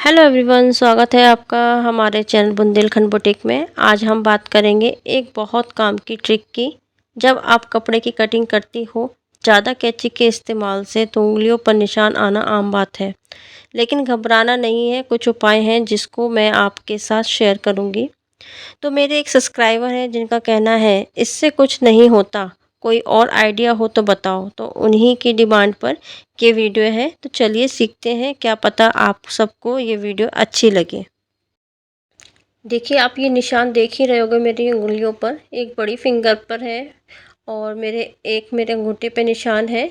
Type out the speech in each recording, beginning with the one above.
Hello everyone, स्वागत है आपका हमारे चैनल बुंदेलखंड बुटीक में। आज हम बात करेंगे एक बहुत काम की ट्रिक की। जब आप कपड़े की कटिंग करती हो ज़्यादा कैंची के इस्तेमाल से तो उंगलियों पर निशान आना आम बात है, लेकिन घबराना नहीं है। कुछ उपाय हैं जिसको मैं आपके साथ शेयर करूंगी। तो मेरे एक सब्सक्राइबर हैं जिनका कहना है इससे कुछ नहीं होता, कोई और आइडिया हो तो बताओ। तो उन्हीं की डिमांड पर ये वीडियो है। तो चलिए सीखते हैं, क्या पता आप सबको ये वीडियो अच्छी लगे। देखिए, आप ये निशान देख ही रहे होगे मेरी उंगलियों पर। एक बड़ी फिंगर पर है और मेरे अंगूठे पे निशान है।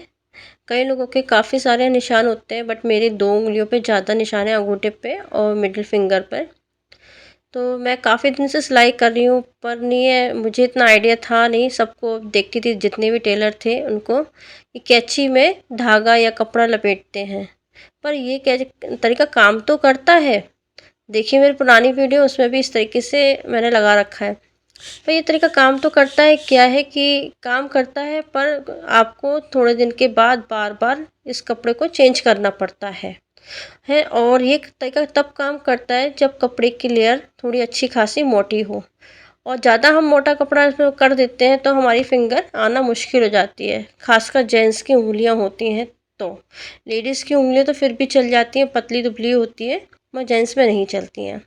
कई लोगों के काफ़ी सारे निशान होते हैं, बट मेरी दो उंगलियों पे ज़्यादा निशान है, अंगूठे पे और मिडिल फिंगर पर। तो मैं काफ़ी दिन से सिलाई कर रही हूँ, पर नहीं है, मुझे इतना आइडिया था नहीं। सबको देखती थी, जितने भी टेलर थे उनको, कि कैंची में धागा या कपड़ा लपेटते हैं। पर ये तरीका काम तो करता है। देखिए मेरी पुरानी वीडियो, उसमें भी इस तरीके से मैंने लगा रखा है। पर ये तरीका काम तो करता है। क्या है कि काम करता है, पर आपको थोड़े दिन के बाद बार बार इस कपड़े को चेंज करना पड़ता है। और ये तरीका तब काम करता है जब कपड़े की लेयर थोड़ी अच्छी खासी मोटी हो। और ज़्यादा हम मोटा कपड़ा इसमें कर देते हैं तो हमारी फिंगर आना मुश्किल हो जाती है, खासकर जेंट्स की उंगलियां होती हैं तो। लेडीज़ की उंगलियां तो फिर भी चल जाती हैं, पतली दुबली होती है, मगर जेंट्स में नहीं चलती हैं।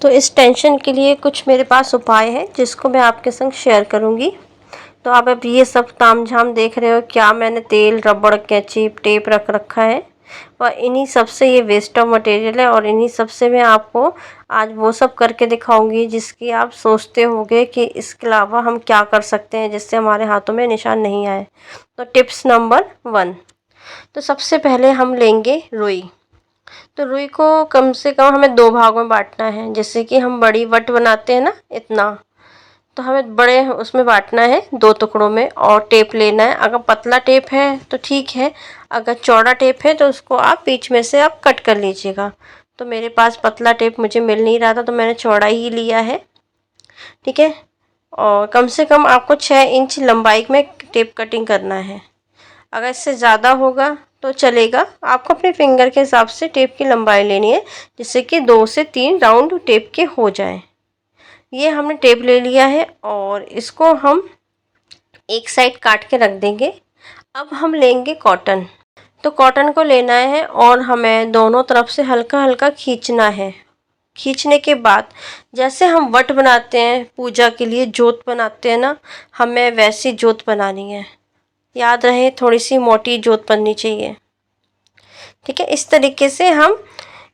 तो इस टेंशन के लिए कुछ मेरे पास उपाय है जिसको मैं आपके संग शेयर करूँगी। तो आप अब ये सब तामझाम देख रहे हो, क्या मैंने तेल, रबड़, कैंची, टेप रख रखा है। और इन्हीं सब से ये वेस्ट ऑफ मटेरियल है, और इन्हीं सब से मैं आपको आज वो सब करके दिखाऊंगी जिसकी आप सोचते होंगे कि इसके अलावा हम क्या कर सकते हैं जिससे हमारे हाथों में निशान नहीं आए। तो टिप्स नंबर 1। तो सबसे पहले हम लेंगे रुई। तो रुई को कम से कम हमें दो भागों में बांटना है। जैसे कि हम बड़ी वट बनाते हैं ना, इतना, तो हमें बड़े उसमें बांटना है दो टुकड़ों में। और टेप लेना है, अगर पतला टेप है तो ठीक है, अगर चौड़ा टेप है तो उसको आप बीच में से आप कट कर लीजिएगा। तो मेरे पास पतला टेप मुझे मिल नहीं रहा था तो मैंने चौड़ा ही लिया है, ठीक है। और कम से कम आपको 6 इंच लंबाई में टेप कटिंग करना है। अगर इससे ज़्यादा होगा तो चलेगा, आपको अपने फिंगर के हिसाब से टेप की लंबाई लेनी है, जिससे कि 2 से 3 राउंड टेप के हो जाए। ये हमने टेप ले लिया है और इसको हम एक साइड काट के रख देंगे। अब हम लेंगे कॉटन। तो कॉटन को लेना है और हमें दोनों तरफ से हल्का हल्का खींचना है। खींचने के बाद जैसे हम वट बनाते हैं, पूजा के लिए जोत बनाते हैं ना, हमें वैसी जोत बनानी है। याद रहे, थोड़ी सी मोटी जोत बननी चाहिए, ठीक है। इस तरीके से हम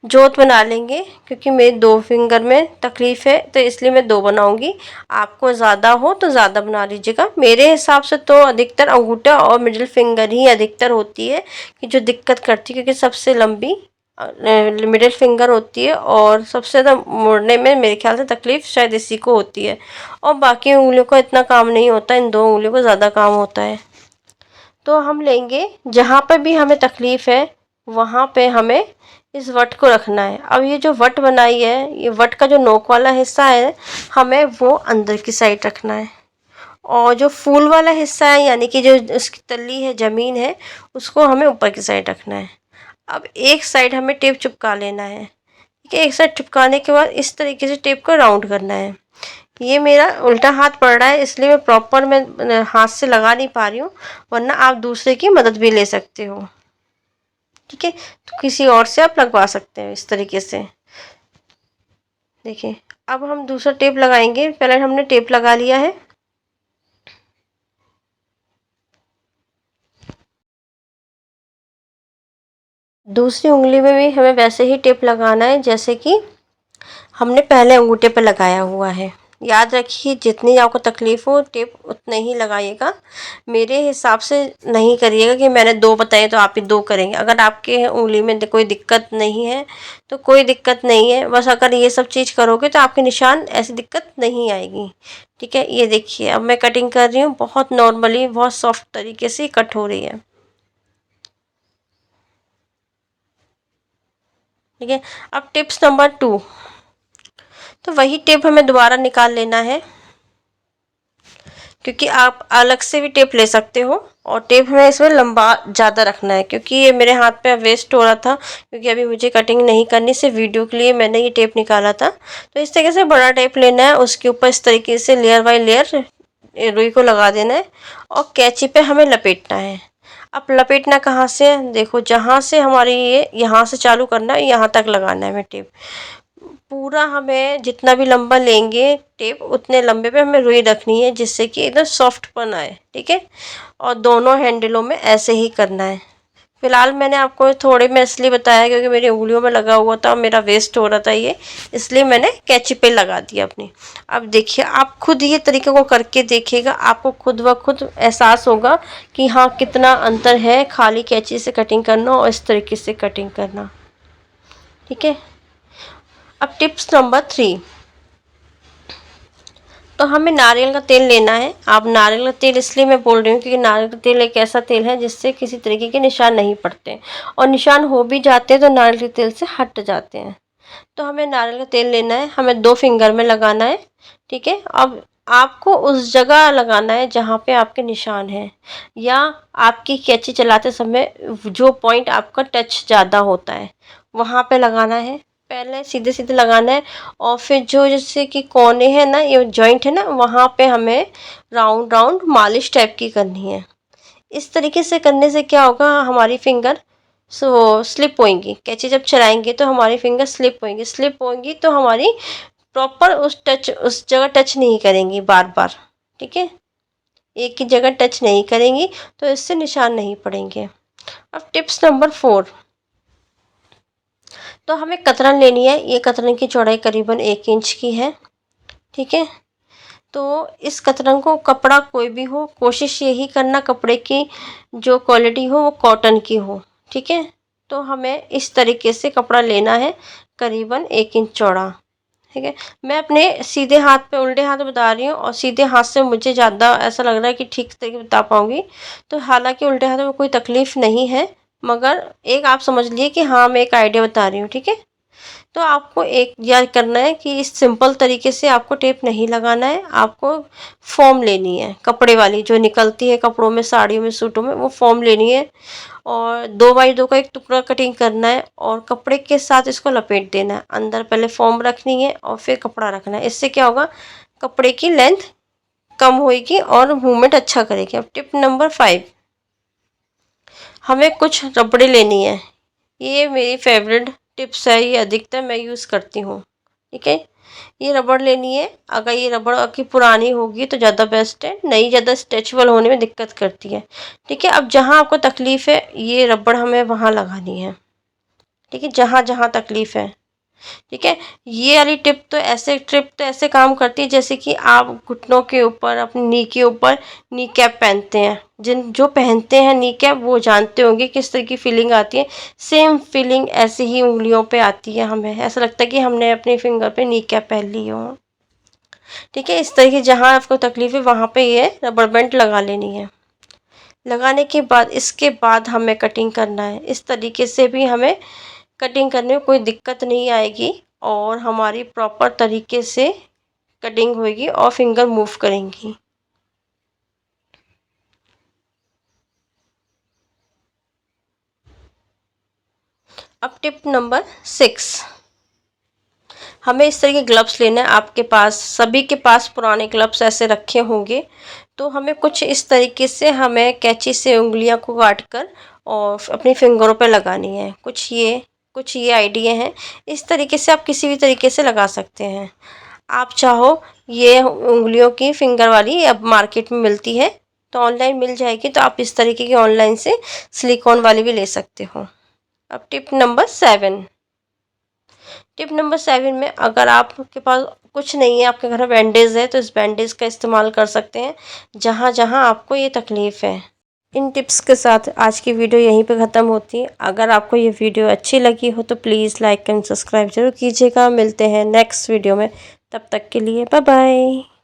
जोत बना लेंगे। क्योंकि मेरे दो फिंगर में तकलीफ है तो इसलिए मैं दो बनाऊंगी। आपको ज़्यादा हो तो ज़्यादा बना लीजिएगा। मेरे हिसाब से तो अधिकतर अंगूठा और मिडिल फिंगर ही अधिकतर होती है कि जो दिक्कत करती है, क्योंकि सबसे लंबी मिडिल फिंगर होती है और सबसे ज़्यादा मुड़ने में मेरे ख्याल से तकलीफ शायद इसी को होती है। और बाकी उंगलियों को इतना काम नहीं होता, इन दो उंगलियों को ज़्यादा काम होता है। तो हम लेंगे, जहाँ पर भी हमें तकलीफ है वहाँ पे हमें इस वट को रखना है। अब ये जो वट बनाई है, ये वट का जो नोक वाला हिस्सा है, हमें वो अंदर की साइड रखना है। और जो फूल वाला हिस्सा है, यानी कि जो उसकी तली है, ज़मीन है, उसको हमें ऊपर की साइड रखना है। अब एक साइड हमें टेप चिपका लेना है, ठीक है। एक साइड चिपकाने के बाद इस तरीके से टेप को राउंड करना है। ये मेरा उल्टा हाथ पड़ रहा है इसलिए मैं प्रॉपर मैं हाथ से लगा नहीं पा रही हूँ, वरना आप दूसरे की मदद भी ले सकते हो, ठीक है। तो किसी और से आप लगवा सकते हैं इस तरीके से। देखिए, अब हम दूसरा टेप लगाएंगे। पहले हमने टेप लगा लिया है। दूसरी उंगली में भी हमें वैसे ही टेप लगाना है जैसे कि हमने पहले अंगूठे पर लगाया हुआ है। याद रखिए, जितनी आपको तकलीफ हो टेप उतने ही लगाइएगा। मेरे हिसाब से नहीं करिएगा कि मैंने दो बताए तो आप ही दो करेंगे। अगर आपके उंगली में कोई दिक्कत नहीं है तो कोई दिक्कत नहीं है, बस अगर ये सब चीज़ करोगे तो आपके निशान ऐसी दिक्कत नहीं आएगी, ठीक है। ये देखिए, अब मैं कटिंग कर रही हूँ, बहुत नॉर्मली, बहुत सॉफ्ट तरीके से कट हो रही है, ठीक है। अब टिप्स नंबर 2। तो वही टेप हमें दोबारा निकाल लेना है। क्योंकि आप अलग से भी टेप ले सकते हो और टेप हमें इसमें लंबा ज़्यादा रखना है, क्योंकि ये मेरे हाथ पे वेस्ट हो रहा था, क्योंकि अभी मुझे कटिंग नहीं करनी, सिर्फ वीडियो के लिए मैंने ये टेप निकाला था। तो इस तरीके से बड़ा टेप लेना है, उसके ऊपर इस तरीके से लेयर बाय लेयर रुई को लगा देना है और कैंची पे हमें लपेटना है। अब लपेटना कहाँ से है, देखो जहाँ से हमारी ये यहाँ से चालू करना है, यहाँ तक लगाना है हमें टेप। पूरा हमें जितना भी लंबा लेंगे टेप उतने लंबे पे हमें रुई रखनी है, जिससे कि एकदम सॉफ्टपन आए, ठीक है। और दोनों हैंडलों में ऐसे ही करना है। फिलहाल मैंने आपको थोड़े में इसलिए बताया क्योंकि मेरी उंगलियों में लगा हुआ था, मेरा वेस्ट हो रहा था ये, इसलिए मैंने कैंची पे लगा दिया अपनी। अब देखिए आप खुद ये तरीके को करके देखिएगा, आपको खुद ब खुद एहसास होगा कि हाँ कितना अंतर है खाली कैंची से कटिंग करना और इस तरीके से कटिंग करना, ठीक है। अब टिप्स नंबर 3, तो हमें नारियल का तेल लेना है। आप नारियल का तेल इसलिए मैं बोल रही हूँ क्योंकि नारियल का तेल एक ऐसा तेल है जिससे किसी तरीके के निशान नहीं पड़ते, और निशान हो भी जाते हैं तो नारियल के तेल से हट जाते हैं। तो हमें नारियल का तेल लेना है, हमें 2 फिंगर में लगाना है, ठीक है। अब आपको उस जगह लगाना है जहाँ पे आपके निशान हैं, या आपकी कैंची चलाते समय जो पॉइंट आपका टच ज़्यादा होता है वहाँ पे लगाना है। पहले सीधे सीधे लगाना है और फिर जो जैसे कि कोने हैं ना, ये जॉइंट है ना, वहाँ पे हमें राउंड राउंड मालिश टाइप की करनी है। इस तरीके से करने से क्या होगा, हमारी फिंगर स्लिप होएंगी। कैंची जब चलाएंगे तो हमारी फिंगर स्लिप होंगी तो हमारी प्रॉपर उस जगह टच नहीं करेंगी बार बार, ठीक है। एक ही जगह टच नहीं करेंगी तो इससे निशान नहीं पड़ेंगे। अब टिप्स नंबर 4, तो हमें कतरन लेनी है। ये कतरन की चौड़ाई करीबन 1 इंच की है, ठीक है। तो इस कतरन को, कपड़ा कोई भी हो, कोशिश यही करना कपड़े की जो क्वालिटी हो वो कॉटन की हो, ठीक है। तो हमें इस तरीके से कपड़ा लेना है करीबन 1 इंच चौड़ा, ठीक है। मैं अपने सीधे हाथ पे उल्टे हाथ बता रही हूँ और सीधे हाथ से मुझे ज़्यादा ऐसा लग रहा है कि ठीक तरीके बता पाऊँगी, तो हालांकि उल्टे हाथ में कोई तकलीफ़ नहीं है, मगर एक आप समझ लिए कि हाँ मैं एक आइडिया बता रही हूँ, ठीक है। तो आपको एक याद करना है कि इस सिंपल तरीके से आपको टेप नहीं लगाना है, आपको फॉर्म लेनी है कपड़े वाली जो निकलती है कपड़ों में, साड़ियों में, सूटों में, वो फॉर्म लेनी है और 2 बाई 2 का एक टुकड़ा कटिंग करना है और कपड़े के साथ इसको लपेट देना है। अंदर पहले फॉर्म रखनी है और फिर कपड़ा रखना है। इससे क्या होगा, कपड़े की लेंथ कम होएगी और मूवमेंट अच्छा करेगी। अब टिप नंबर 5, हमें कुछ रबड़े लेनी है। ये मेरी फेवरेट टिप्स है, ये अधिकतर मैं यूज़ करती हूँ, ठीक है। ये रबड़ लेनी है। अगर ये रबड़ आपकी पुरानी होगी तो ज़्यादा बेस्ट है, नई ज़्यादा स्ट्रेचेबल होने में दिक्कत करती है, ठीक है। अब जहाँ आपको तकलीफ़ है ये रबड़ हमें वहाँ लगानी है, ठीक है, जहाँ जहाँ तकलीफ़ है, ठीक है। ये वाली ट्रिप तो ऐसे काम करती है जैसे कि आप घुटनों के ऊपर, अपनी नी के ऊपर नी कैप पहनते हैं। जो पहनते हैं नी कैप वो जानते होंगे किस तरह की फीलिंग आती है। सेम फीलिंग ऐसे ही उंगलियों पे आती है, हमें ऐसा लगता है कि हमने अपनी फिंगर पे नी कैप पहन ली हो, ठीक है। इस तरह की जहाँ आपको तकलीफ है वहाँ पे ये रबर बैंड लगा लेनी है। लगाने के बाद इसके बाद हमें कटिंग करना है। इस तरीके से भी हमें कटिंग करने में कोई दिक्कत नहीं आएगी और हमारी प्रॉपर तरीके से कटिंग होगी और फिंगर मूव करेंगी। अब टिप नंबर 6, हमें इस तरह के ग्लव्स लेना है। आपके पास, सभी के पास पुराने ग्लव्स ऐसे रखे होंगे, तो हमें कुछ इस तरीके से हमें कैंची से उंगलियां को काट कर और अपनी फिंगरों पे लगानी है। कुछ ये आइडिया हैं। इस तरीके से आप किसी भी तरीके से लगा सकते हैं। आप चाहो ये उंगलियों की फिंगर वाली अब मार्केट में मिलती है, तो ऑनलाइन मिल जाएगी, तो आप इस तरीके की ऑनलाइन से सिलिकॉन वाली भी ले सकते हो। अब टिप नंबर 7 में, अगर आपके पास कुछ नहीं है, आपके घर में बैंडेज है, तो इस बैंडेज का इस्तेमाल कर सकते हैं जहाँ जहाँ आपको ये तकलीफ़ है। इन टिप्स के साथ आज की वीडियो यहीं पे ख़त्म होती है। अगर आपको ये वीडियो अच्छी लगी हो तो प्लीज़ लाइक एंड सब्सक्राइब ज़रूर कीजिएगा। मिलते हैं नेक्स्ट वीडियो में, तब तक के लिए बाय बाय।